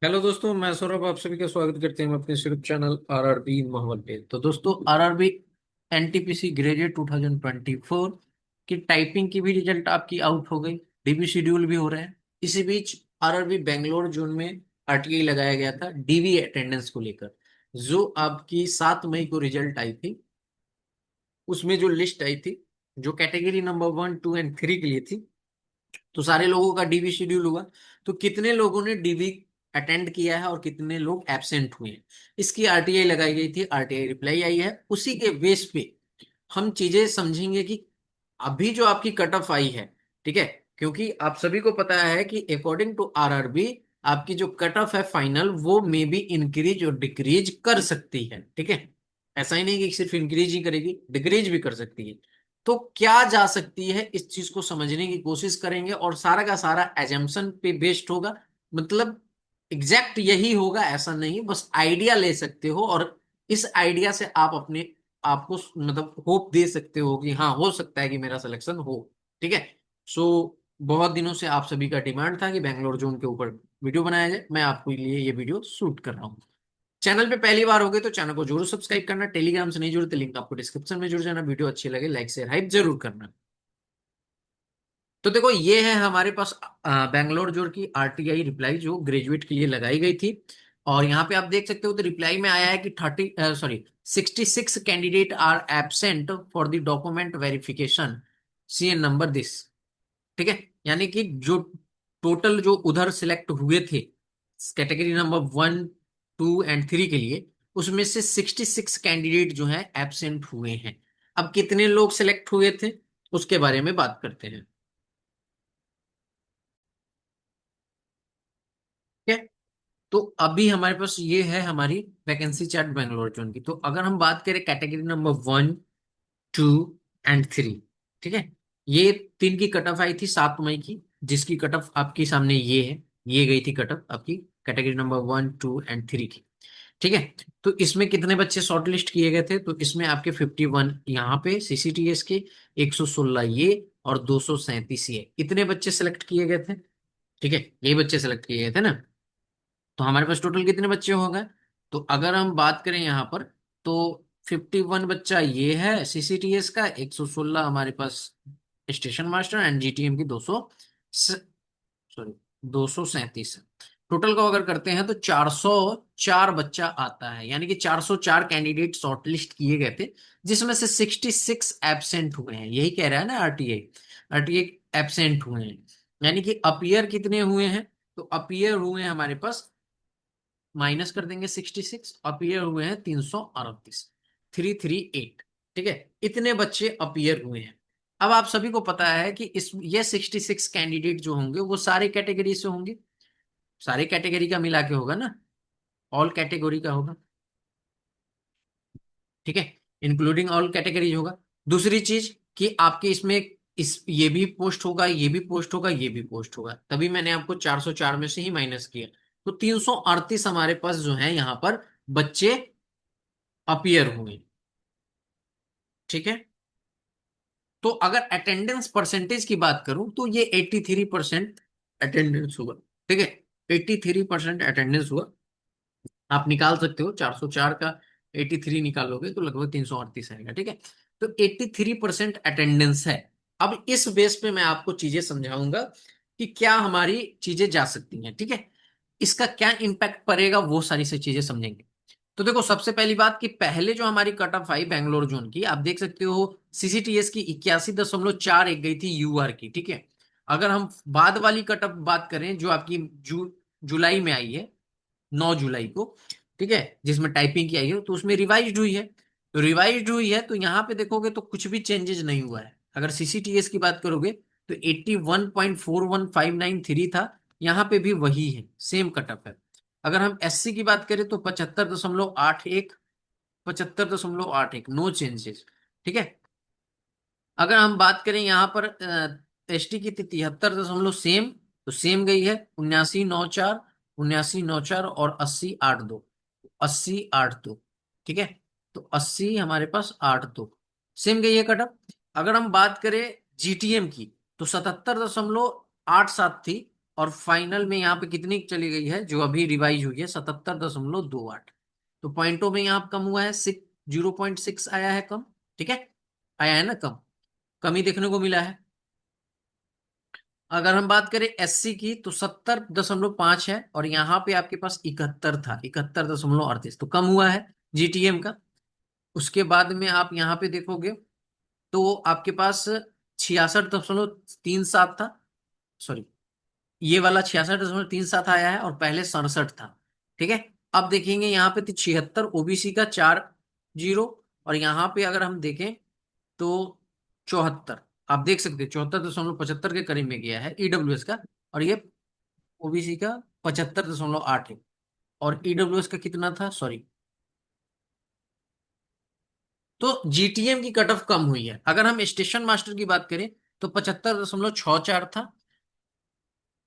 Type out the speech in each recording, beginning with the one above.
Hello दोस्तों, मैं सौरभ आप सभी का स्वागत करते हैं अपने यूट्यूब चैनल आरआरबी माहौल पे। तो दोस्तों, आरआरबी एनटीपीसी ग्रेजुएट 2024 की टाइपिंग की भी रिजल्ट आपकी आउट हो गई। डीबी शेड्यूल भी हो रहा है। इसी बीच आरआरबी बेंगलोर जोन में आरटीआई लगाया गया था डीवी अटेंडेंस को लेकर। जो आपकी 7 मई को रिजल्ट आई थी, उसमें जो लिस्ट आई थी, जो कैटेगरी नंबर 1, 2 एंड 3 के लिए थी, तो सारे लोगों का डीवी शेड्यूल हुआ। तो कितने लोगों ने डीवी अटेंड किया है और कितने लोग एब्सेंट हुए हैं, इसकी आरटीआई लगाई गई थी। आरटीआई रिप्लाई आई है, उसी के बेस पे हम चीजें समझेंगे कि अभी जो आपकी कट ऑफ आई है, ठीक है, क्योंकि आप सभी को पता है कि अकॉर्डिंग टू आरआरबी आपकी जो कट ऑफ है फाइनल, वो मे बी इंक्रीज और डिक्रीज कर सकती है। ठीक है, ऐसा ही नहीं कि सिर्फ इंक्रीज ही करेगी, डिक्रीज भी कर सकती है। तो क्या जा सकती है, इस चीज को समझने की कोशिश करेंगे और सारा का सारा एजम्पशन पे बेस्ड होगा। मतलब एग्जैक्ट यही होगा ऐसा नहीं, बस आइडिया ले सकते हो और इस आइडिया से आप अपने आपको मतलब होप दे सकते हो कि हाँ, हो सकता है कि मेरा सिलेक्शन हो। ठीक है। सो बहुत दिनों से आप सभी का डिमांड था कि बैंगलोर जोन के ऊपर वीडियो बनाया जाए। मैं आपके लिए ये वीडियो शूट कर रहा हूँ। चैनल पे पहली बार हो गए तो चैनल को जरूर सब्सक्राइब करना। टेलीग्राम से नहीं जुड़े तो लिंक आपको डिस्क्रिप्शन में जुड़ जाना। वीडियो अच्छी लगे लाइक शेयर हाइप जरूर करना। तो देखो, ये है हमारे पास बैंगलोर जोड़ की आरटीआई रिप्लाई जो ग्रेजुएट के लिए लगाई गई थी। और यहाँ पे आप देख सकते हो, तो रिप्लाई में आया है कि 66 candidate are absent for the document verification, C N number this. ठीक है, यानी कि जो टोटल जो उधर सिलेक्ट हुए थे कैटेगरी नंबर 1, 2 एंड 3 के लिए, उसमें से 66 कैंडिडेट जो है एब्सेंट हुए हैं। अब कितने लोग सिलेक्ट हुए थे, उसके बारे में बात करते हैं। ठीक है, तो अभी हमारे पास ये है हमारी वैकेंसी चार्ट बेंगलोर जोन की। तो अगर हम बात करें कैटेगरी नंबर 1, 2 एंड 3, ठीक है, ये तीन की कट ऑफ आई थी 7 मई की, जिसकी कट ऑफ आपके सामने ये है। ये गई थी कट ऑफ आपकी कैटेगरी नंबर 1, 2 एंड 3 की। ठीक है, तो इसमें कितने बच्चे शॉर्टलिस्ट किए गए थे, तो इसमें आपके 51 यहाँ पे सीसीटीएस के, 116 ये, और 237 ये, इतने बच्चे सेलेक्ट किए गए थे। ठीक है, ये बच्चे सेलेक्ट किए गए थे ना। तो हमारे पास टोटल कितने बच्चे हो गए, तो अगर हम बात करें यहाँ पर, तो 51 बच्चा ये है सीसीटीएस का, 116 हमारे पास स्टेशन मास्टर, एंड जीटीएम की 237। टोटल को अगर करते हैं तो 404 बच्चा आता है, यानी कि 404 कैंडिडेट शॉर्टलिस्ट किए गए थे, जिसमें से 66 एब्सेंट हुए हैं। यही कह रहा है ना आरटीआई, आरटीआई एब्सेंट हुए हैं। यानी कि अपीयर कितने हुए हैं, तो अपीयर हुए हैं हमारे पास, माइनस कर देंगे 66, अपीयर हुए हैं 338, 338। ठीक है, इतने बच्चे अपीयर हुए हैं। अब आप सभी को पता है कि इस ये 66 कैंडिडेट जो होंगे वो सारे कैटेगरी से होंगे, सारे कैटेगरी का मिला के होगा ना, ऑल कैटेगरी का होगा। ठीक है, इंक्लूडिंग ऑल कैटेगरीज होगा। दूसरी चीज कि आपके इसमें इस ये भी पोस्ट होगा, ये भी पोस्ट होगा, ये भी पोस्ट होगा, तभी मैंने आपको 404 में से ही माइनस किया। तो 338 हमारे पास जो है यहाँ पर बच्चे अपीयर हुए। ठीक है, तो अगर अटेंडेंस परसेंटेज की बात करूं तो ये 83% अटेंडेंस हुआ। ठीक है, 83% अटेंडेंस हुआ। आप निकाल सकते हो 404 का 83 निकालोगे तो लगभग 338 आएगा। ठीक है, तो 83% अटेंडेंस है। अब इस बेस पे मैं आपको चीजें समझाऊंगा कि क्या हमारी चीजें जा सकती हैं। ठीक है, इसका क्या इम्पैक्ट पड़ेगा, वो सारी सी चीजें समझेंगे। तो देखो, सबसे पहली बात कि पहले जो हमारी कट ऑफ आई बेंगलोर जोन की, आप देख सकते हो सीसीटीएस की 81.4 एक गई थी यूआर की। ठीक है, अगर हम बाद वाली कट ऑफ बात करें जो आपकी जुलाई में आई है, 9 जुलाई को, ठीक है, जिसमें टाइपिंग की आई है, तो उसमें रिवाइज्ड हुई है। तो रिवाइज्ड हुई है तो यहाँ पे देखोगे तो कुछ भी चेंजेस नहीं हुआ है। अगर सीसीटीएस की बात करोगे तो 81.41593 था, यहाँ पे भी वही है, सेम कटअप है। अगर हम एससी की बात करें तो 75.81, 75.81, नो चेंजेस। ठीक है, अगर हम बात करें यहाँ पर एसटी की 73 सेम, तो सेम गई है 79.94, 79.94 और 80.82, 80.82। ठीक है, तो 80 हमारे पास 82 सेम गई है कटअप। अगर हम बात करें जीटीएम की तो 77.87 थी, और फाइनल में यहाँ पे कितनी चली गई है जो अभी रिवाइज हुई है 77.28। तो पॉइंटों में यहाँ कम हुआ है, 0.6 आया है कम। ठीक है, आया है ना कम, कमी देखने को मिला है। अगर हम बात करें एससी की तो 70.5 है, और यहाँ पे आपके पास 71 था, 71.38, तो कम हुआ है जीटीएम का। उसके बाद में आप यहाँ पे देखोगे तो आपके पास 66.37 था, सॉरी, ये वाला 66.37 आया है, और पहले 67 था। ठीक है, अब देखेंगे यहाँ पे 76 ओबीसी का 4 जीरो, और यहाँ पे अगर हम देखें तो 74, आप देख सकते हैं 74.75 के करीब में गया है ईडब्ल्यूएस का, और ये ओबीसी का 75.8 है, और ईडब्ल्यूएस का कितना था, सॉरी। तो जीटीएम की कट ऑफ कम हुई है। अगर हम स्टेशन मास्टर की बात करें तो 75.64 था।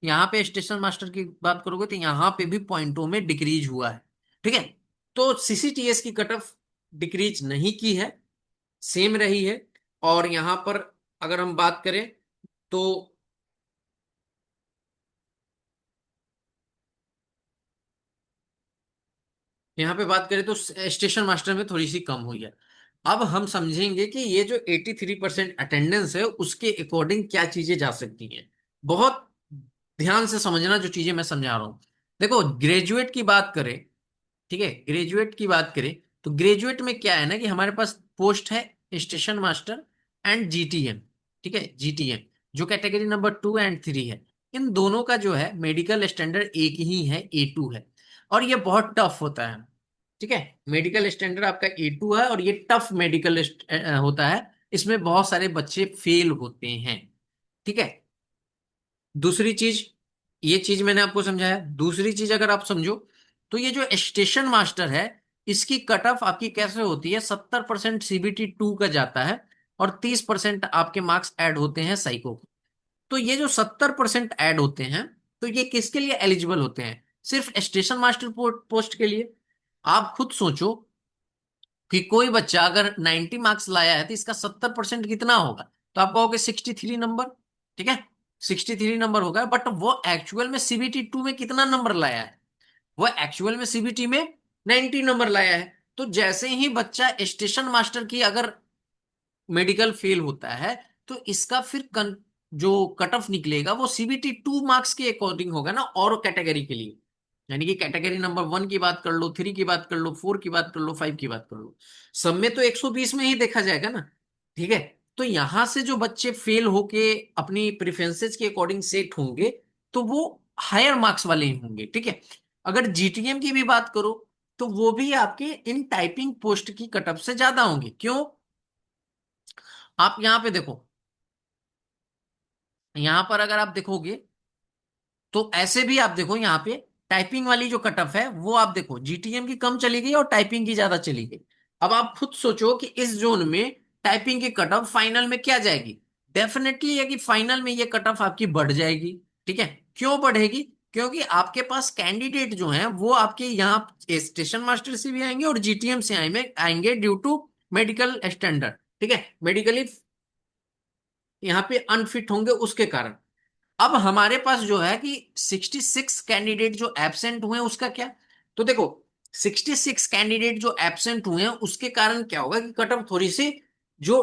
यहाँ पे स्टेशन मास्टर की बात करोगे तो यहाँ पे भी पॉइंटों में डिक्रीज हुआ है। ठीक है, तो सीसीटीएस की कट ऑफ डिक्रीज नहीं की है, सेम रही है। और यहाँ पर अगर हम बात करें तो यहाँ पे बात करें तो स्टेशन मास्टर में थोड़ी सी कम हुई है। अब हम समझेंगे कि ये जो 83% अटेंडेंस है उसके अकॉर्डिंग क्या चीजें जा सकती हैं। बहुत ध्यान से समझना जो चीजें मैं समझा रहा हूं। देखो, ग्रेजुएट की बात करें, ठीक है, ग्रेजुएट की बात करें तो ग्रेजुएट में क्या है ना कि हमारे पास पोस्ट है स्टेशन मास्टर एंड जीटीएम। ठीक है, जीटीएम जो कैटेगरी नंबर 2 एंड 3 है, इन दोनों का जो है मेडिकल स्टैंडर्ड एक ही है, A2 है, और ये बहुत टफ होता है। ठीक है, मेडिकल स्टैंडर्ड आपका A2 है, और ये टफ मेडिकल होता है, इसमें बहुत सारे बच्चे फेल होते हैं। ठीक है, दूसरी चीज, ये चीज मैंने आपको समझाया। दूसरी चीज अगर आप समझो तो ये जो स्टेशन मास्टर है इसकी कट ऑफ आपकी कैसे होती है, 70% CBT 2 का जाता है, और 30% आपके मार्क्स ऐड होते हैं साइको। तो ये जो 70% ऐड होते हैं, तो ये किसके लिए एलिजिबल होते हैं, सिर्फ स्टेशन मास्टर पोस्ट के लिए। आप खुद सोचो कि कोई बच्चा अगर 90 मार्क्स लाया है तो इसका 70% कितना होगा, तो आप कहोगे 63 नंबर। ठीक है, 63 नंबर होगा, बट वो एक्चुअल में CBT 2 में कितना नंबर लाया है, वो एक्चुअल में CBT में 90 नंबर लाया है। तो जैसे ही बच्चा स्टेशन मास्टर की अगर मेडिकल फेल होता है, तो इसका फिर जो कट ऑफ निकलेगा वो CBT 2 मार्क्स के अकॉर्डिंग होगा ना, और कैटेगरी के लिए। यानी कि कैटेगरी नंबर 1 की बात कर लो, 3 की बात कर लो, 4 की बात कर लो, 5 की बात कर लो, सब में तो 120 में ही देखा जाएगा ना। ठीक है, तो यहां से जो बच्चे फेल होके अपनी प्रेफरेंसेस के अकॉर्डिंग सेट होंगे, तो वो हायर मार्क्स वाले ही होंगे। ठीक है, अगर जीटीएम की भी बात करो तो वो भी आपके इन टाइपिंग पोस्ट की कट ऑफ से ज्यादा होंगे। क्यों, आप यहां पे देखो, यहां पर अगर आप देखोगे तो ऐसे भी आप देखो यहाँ पे टाइपिंग वाली जो कट ऑफ है वो आप देखो जीटीएम की कम चली गई और टाइपिंग की ज्यादा चली गई। अब आप खुद सोचो कि इस जोन में टाइपिंग की कट ऑफ फाइनल में क्या जाएगी, डेफिनेटली है कि फाइनल में ये कट ऑफ आपकी बढ़ जाएगी। ठीक है, क्यों बढ़ेगी, क्योंकि आपके पास कैंडिडेट जो हैं वो आपके यहाँ स्टेशन मास्टर से भी आएंगे और जीटीएम से आएंगे ड्यू टू मेडिकल स्टैंडर्ड। ठीक है, मेडिकली यहाँ पे अनफिट होंगे उसके कारण। अब हमारे पास जो है कि 66 कैंडिडेट जो एब्सेंट हुए हैं उसका क्या, तो देखो 66 कैंडिडेट जो एब्सेंट हुए हैं उसके कारण क्या होगा कि कट ऑफ थोड़ी सी, जो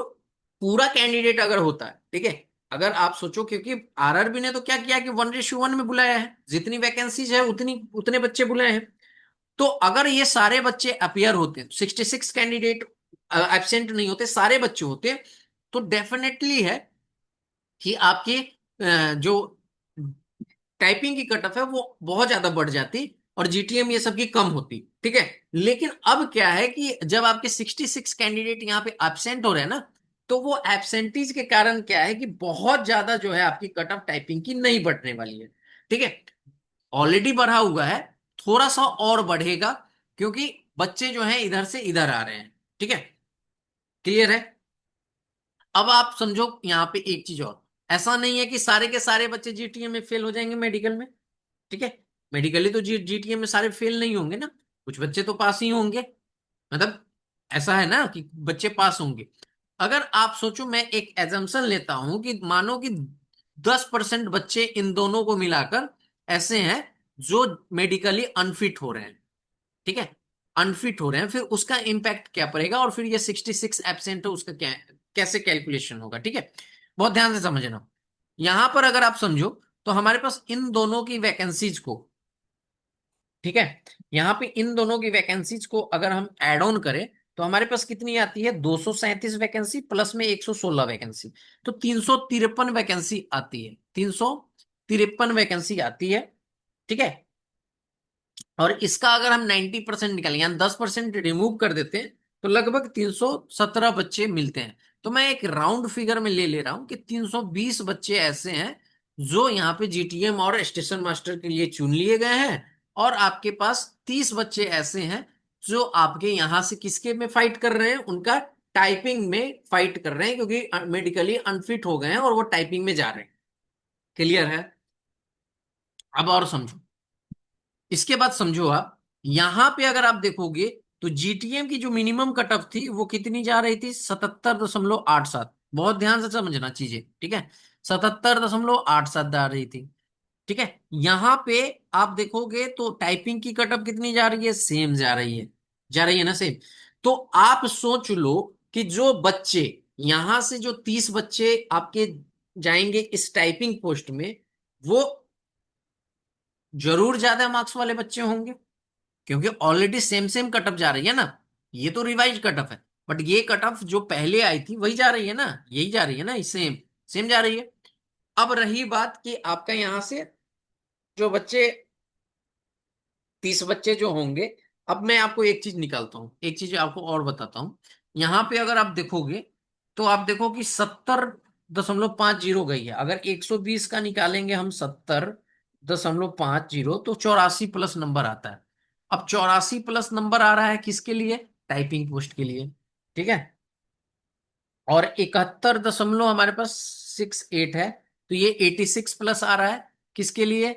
पूरा कैंडिडेट अगर होता है, ठीक है, अगर आप सोचो, क्योंकि आरआरबी ने तो क्या किया कि 1:1 में बुलाया है, जितनी वैकेंसीज है उतनी उतने बच्चे बुलाए हैं। तो अगर ये सारे बच्चे अपियर होते, 66 कैंडिडेट एब्सेंट नहीं होते, सारे बच्चे होते, तो डेफिनेटली है कि आपकी जो टाइपिंग की कट ऑफ है वो बहुत ज्यादा बढ़ जाती, और जीटीएम ये सब की कम होती। ठीक है, लेकिन अब क्या है कि जब आपके 66 कैंडिडेट यहाँ पे एब्सेंट हो रहे हैं ना, तो वो एब्सेंटीज के कारण क्या है कि बहुत ज्यादा जो है आपकी कट ऑफ टाइपिंग की नहीं बढ़ने वाली है। ठीक है, ऑलरेडी बढ़ा हुआ है, थोड़ा सा और बढ़ेगा, क्योंकि बच्चे जो हैं इधर से इधर आ रहे हैं। ठीक है, क्लियर है। अब आप समझो यहाँ पे एक चीज और, ऐसा नहीं है कि सारे के सारे बच्चे जीटीएम में फेल हो जाएंगे मेडिकल में। ठीक है, मेडिकली तो जीटीएम में सारे फेल नहीं होंगे ना, कुछ बच्चे तो पास ही होंगे, मतलब ऐसा है ना कि बच्चे पास होंगे। अगर आप सोचो, मैं एक एजम्पशन लेता हूं कि मानो कि 10% बच्चे इन दोनों को मिलाकर ऐसे हैं जो मेडिकली अनफिट हो रहे हैं। ठीक है, अनफिट हो रहे हैं, फिर उसका इम्पैक्ट क्या पड़ेगा, और फिर ये 66 एब्सेंट है उसका क्या, कैसे कैलकुलेशन होगा। ठीक है, बहुत ध्यान से समझना। यहां पर अगर आप समझो तो हमारे पास इन दोनों की वैकेंसीज को, ठीक है, यहाँ पे इन दोनों की वैकेंसीज को अगर हम एड ऑन करें तो हमारे पास कितनी आती है, 237 वैकेंसी प्लस में 116 वैकेंसी, तो 353 वैकेंसी आती है, 353 वैकेंसी आती है। ठीक है, और इसका अगर हम 90% निकालें यानी 10% रिमूव कर देते हैं तो लगभग 317 बच्चे मिलते हैं। तो मैं एक राउंड फिगर में ले रहा हूं कि 320 बच्चे ऐसे हैं जो यहाँ पे जीटीएम और स्टेशन मास्टर के लिए चुन लिए गए हैं, और आपके पास 30 बच्चे ऐसे हैं जो आपके यहाँ से किसके में फाइट कर रहे हैं, उनका टाइपिंग में फाइट कर रहे हैं, क्योंकि मेडिकली अनफिट हो गए हैं और वो टाइपिंग में जा रहे हैं। क्लियर है? अब और समझो, इसके बाद समझो आप, यहां पे अगर आप देखोगे तो जीटीएम की जो मिनिमम कट ऑफ थी वो कितनी जा रही थी, 77.87। बहुत ध्यान से समझना चीजें, ठीक है, 77.87 जा रही थी। ठीक है, यहां पे आप देखोगे तो टाइपिंग की कट ऑफ कितनी जा रही है, सेम जा रही है, जा रही है ना सेम। तो आप सोच लो कि जो बच्चे यहां से जो 30 बच्चे आपके जाएंगे इस टाइपिंग पोस्ट में, वो जरूर ज्यादा मार्क्स वाले बच्चे होंगे, क्योंकि already same same cut off जा रही है ना। ये तो रिवाइज कट ऑफ है, बट ये कट ऑफ जो पहले आई थी वही जा रही है ना, यही जा रही है ना, सेम सेम जा रही है। अब रही बात कि आपका यहां से जो बच्चे 30 बच्चे जो होंगे, अब मैं आपको एक चीज निकालता हूँ, एक चीज आपको और बताता हूँ। यहाँ पे अगर आप देखोगे तो आप देखो कि 70.50 गई है। अगर 120 का निकालेंगे हम 70.50 तो 84 प्लस नंबर आता है। अब 84 प्लस नंबर आ रहा है किसके लिए, टाइपिंग पोस्ट के लिए। ठीक है, और 71 हमारे पास 68 है, तो ये 86 प्लस आ रहा है किसके लिए,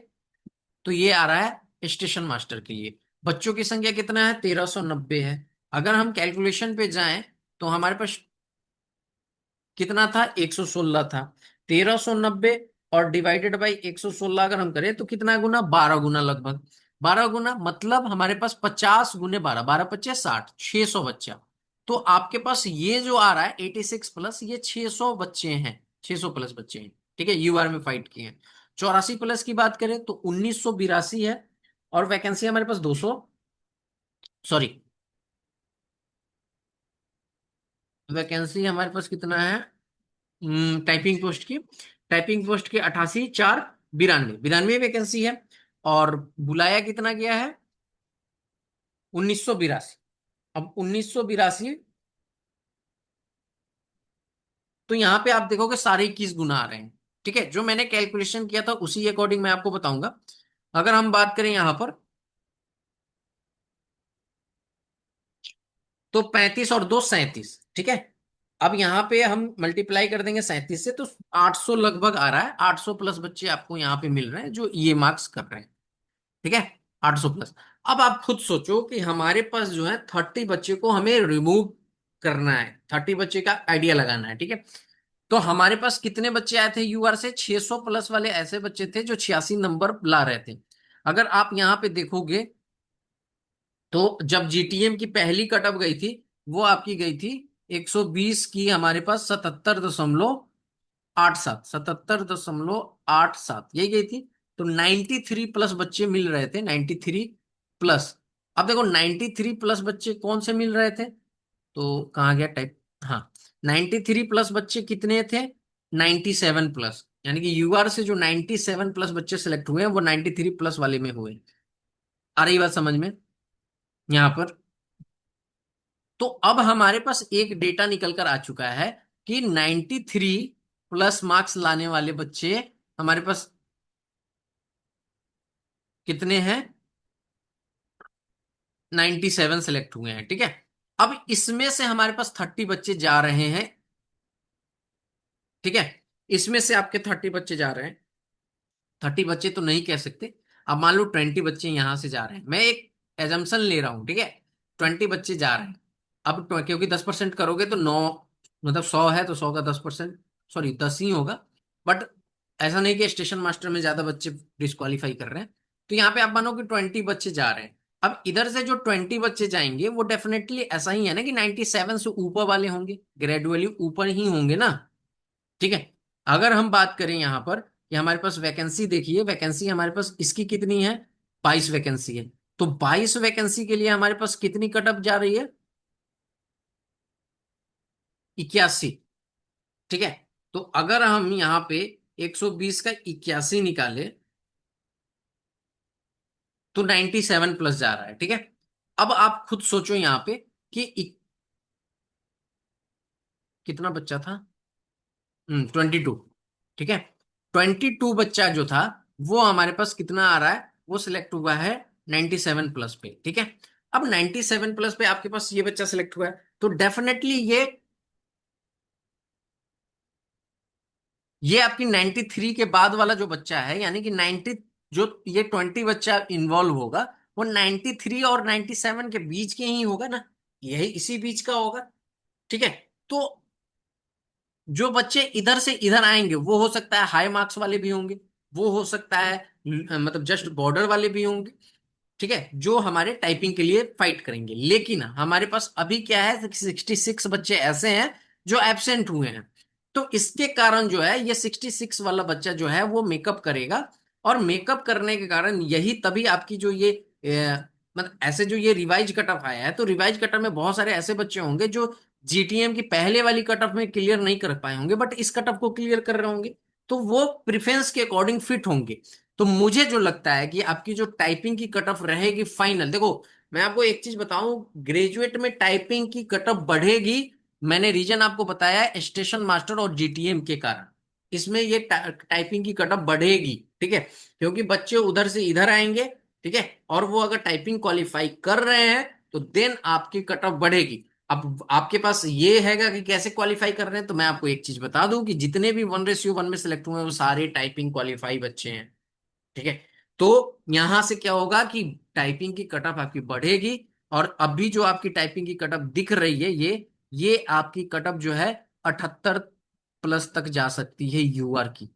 तो ये आ रहा है स्टेशन मास्टर के लिए। बच्चों की संख्या कितना है, 1390 है। अगर हम कैलकुलेशन पे जाएं तो हमारे पास कितना था, 116 था। 1390 और डिवाइडेड बाई 116 अगर हम करें तो कितना गुना, 12 गुना लगभग। 12 गुना मतलब हमारे पास 50 गुने 12, 12 पच्चे 60, 600 बच्चा। तो आपके पास ये जो आ रहा है 86 प्लस, ये 600 बच्चे हैं, 600 प्लस बच्चे हैं। ठीक है, यूआर में फाइट किए हैं। 84 प्लस की बात करें तो 1982 है, और वैकेंसी हमारे पास 200, सॉरी, वैकेंसी हमारे पास कितना है, टाइपिंग पोस्ट की, टाइपिंग पोस्ट की 88 4 92, 92 वैकेंसी है। और बुलाया कितना गया है, 1982। अब 1982, तो यहाँ पे आप देखोगे सारे 21 गुना आ रहे हैं। ठीक है, जो मैंने कैलकुलेशन किया था उसी अकॉर्डिंग मैं आपको बताऊंगा। अगर हम बात करें यहाँ पर तो 35 और 2 37। ठीक है, अब यहाँ पे हम मल्टीप्लाई कर देंगे 37 से, तो 800 लगभग आ रहा है, 800 प्लस बच्चे आपको यहाँ पे मिल रहे हैं जो ये मार्क्स कर रहे हैं। ठीक है, 800 प्लस। अब आप खुद सोचो कि हमारे पास जो है 30 बच्चे को हमें रिमूव करना है, 30 बच्चे का आइडिया लगाना है। ठीक है, तो हमारे पास कितने बच्चे आए थे यूआर से, 600 प्लस वाले ऐसे बच्चे थे जो 86 नंबर ला रहे थे। अगर आप यहाँ पे देखोगे तो जब जीटीएम की पहली कटअप गई थी, वो आपकी गई थी 120 की, हमारे पास 77.87, 77.87 यही गई थी। तो 93 प्लस बच्चे मिल रहे थे, 93 प्लस। अब देखो 93 प्लस बच्चे कौन से मिल रहे थे, तो कहाँ गया टाइप, हाँ, 93 प्लस बच्चे कितने थे, 97 प्लस, यानी कि यूआर से जो 97 प्लस बच्चे सेलेक्ट हुए हैं वो 93 प्लस वाले में हुए। आ रही बात समझ में यहाँ पर? तो अब हमारे पास एक डेटा निकल कर आ चुका है कि 93 प्लस मार्क्स लाने वाले बच्चे हमारे पास कितने हैं, 97 सेलेक्ट हुए हैं। ठीक है, अब इसमें से हमारे पास 30 बच्चे जा रहे हैं। ठीक है, इसमें से आपके 30 बच्चे जा रहे हैं, 30 बच्चे तो नहीं कह सकते, अब मान लो 20 बच्चे यहां से जा रहे हैं, मैं एक एजम्पशन ले रहा हूं। ठीक है, 20 बच्चे जा रहे हैं। अब क्योंकि 10% करोगे तो 9, मतलब 100 है तो 100 का 10%, सॉरी 10 ही होगा, बट ऐसा नहीं कि स्टेशन मास्टर में ज्यादा बच्चे डिस्क्वालीफाई कर रहे हैं। तो यहाँ पे आप मानो कि 20 बच्चे जा रहे हैं। अब इधर से जो 20 बच्चे जाएंगे वो डेफिनेटली ऐसा ही है ना कि 97 से ऊपर वाले होंगे, ग्रेजुअली ऊपर ही होंगे ना। ठीक है। अगर हम बात करें यहाँ पर कि हमारे पास वैकेंसी, देखिए वैकेंसी हमारे पास इसकी कितनी है, 22 वैकेंसी है। तो 22 वैकेंसी के लिए हमारे पास कितनी कटअप जा रही है, 81। ठीक है। तो अगर हम यहाँ पे 120 का 81 निकाले तो 97 प्लस जा रहा है। ठीक है। अब आप खुद सोचो यहाँ पे कि कितना बच्चा था, 22। ठीक है। 22 बच्चा जो था वो हमारे पास कितना आ रहा है, वो सिलेक्ट हुआ है 97 प्लस पे। ठीक है। अब 97 प्लस पे आपके पास ये बच्चा सिलेक्ट हुआ है, तो डेफिनेटली ये आपकी 93 के बाद वाला जो बच्चा है, यानी कि 90, जो ये 20 बच्चा इन्वॉल्व होगा वो 93 और 97 के बीच के ही होगा ना, यही इसी बीच का होगा। ठीक है। तो जो बच्चे इधर से इधर आएंगे वो हो सकता है हाई मार्क्स वाले भी होंगे, वो हो सकता है मतलब जस्ट बॉर्डर वाले भी होंगे। ठीक है, जो हमारे टाइपिंग के लिए फाइट करेंगे। लेकिन हमारे पास अभी क्या है, 66 बच्चे ऐसे हैं जो एब्सेंट हुए हैं। तो इसके कारण जो है ये 66 वाला बच्चा जो है वो मेकअप करेगा। और मेकअप करने के कारण यही तभी आपकी जो ये मतलब ऐसे जो ये रिवाइज कट ऑफ आया है, तो रिवाइज कट ऑफ में बहुत सारे ऐसे बच्चे होंगे जो जीटीएम की पहले वाली कट ऑफ में क्लियर नहीं कर पाए होंगे, बट इस कट ऑफ को क्लियर कर रहे होंगे। तो वो प्रेफरेंस के अकॉर्डिंग फिट होंगे। तो मुझे जो लगता है कि आपकी जो टाइपिंग की कट ऑफ रहेगी फाइनल, देखो मैं आपको एक चीज बताऊं, ग्रेजुएट में टाइपिंग की कट ऑफ बढ़ेगी। मैंने रीजन आपको बताया है, स्टेशन मास्टर और जीटीएम के कारण इसमें ये टाइपिंग की कट ऑफ बढ़ेगी। ठीक है, क्योंकि बच्चे उधर से इधर आएंगे। ठीक है, और वो अगर टाइपिंग क्वालिफाई कर रहे हैं तो देन आपकी कट ऑफ बढ़ेगी। अब आपके पास ये हैगा कि कैसे क्वालिफाई कर रहे हैं, तो मैं आपको एक चीज बता दूं कि जितने भी 1:1 में सिलेक्ट हुए हैं वो सारे टाइपिंग क्वालिफाई बच्चे हैं। ठीक है। तो यहां से क्या होगा कि टाइपिंग की कटऑफ आपकी बढ़ेगी। और अभी जो आपकी टाइपिंग की कटऑफ दिख रही है, ये आपकी कटऑफ जो है 78 प्लस तक जा सकती है यूआर की।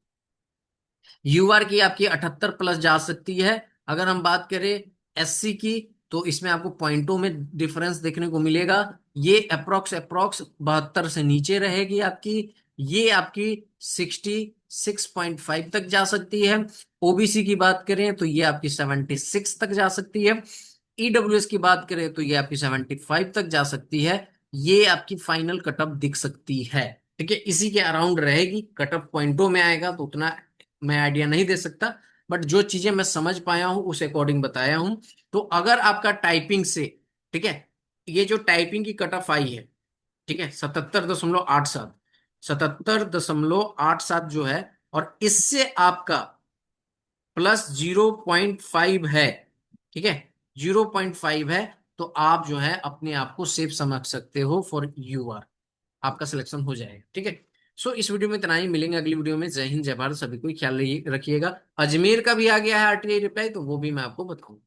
यूआर की आपकी 78 प्लस जा सकती है। अगर हम बात करें एससी की, तो इसमें आपको पॉइंटों में डिफरेंस देखने को मिलेगा। ये अप्रोक्स अप्रोक्स 72 से नीचे रहेगी आपकी। ये आपकी 66.5 तक जा सकती है। ओबीसी की बात करें तो ये आपकी 76 तक जा सकती है। ईडब्ल्यूएस की बात करें तो ये आपकी 75 तक जा सकती है। ये आपकी फाइनल कटअप दिख सकती है। ठीक है, इसी के अराउंड रहेगी। कटअप पॉइंटों में आएगा तो उतना मैं आइडिया नहीं दे सकता, बट जो चीजें मैं समझ पाया हूं उस अकॉर्डिंग बताया हूं। तो अगर आपका टाइपिंग से, ठीक है, ये जो टाइपिंग की कट ऑफ आई है, ठीक है, 77.87, 77.87 जो है, और इससे आपका +0.5 है। ठीक है, 0.5 है। तो आप जो है अपने आप को सेफ समझ सकते हो फॉर यूआर, आपका सिलेक्शन हो जाएगा। ठीक है। सो इस वीडियो में इतना ही, मिलेंगे अगली वीडियो में। जय हिंद जय भारत, सभी को ख्याल रखिएगा। अजमेर का भी आ गया है आरटीआई रिप्लाई, तो वो भी मैं आपको बताऊंगा।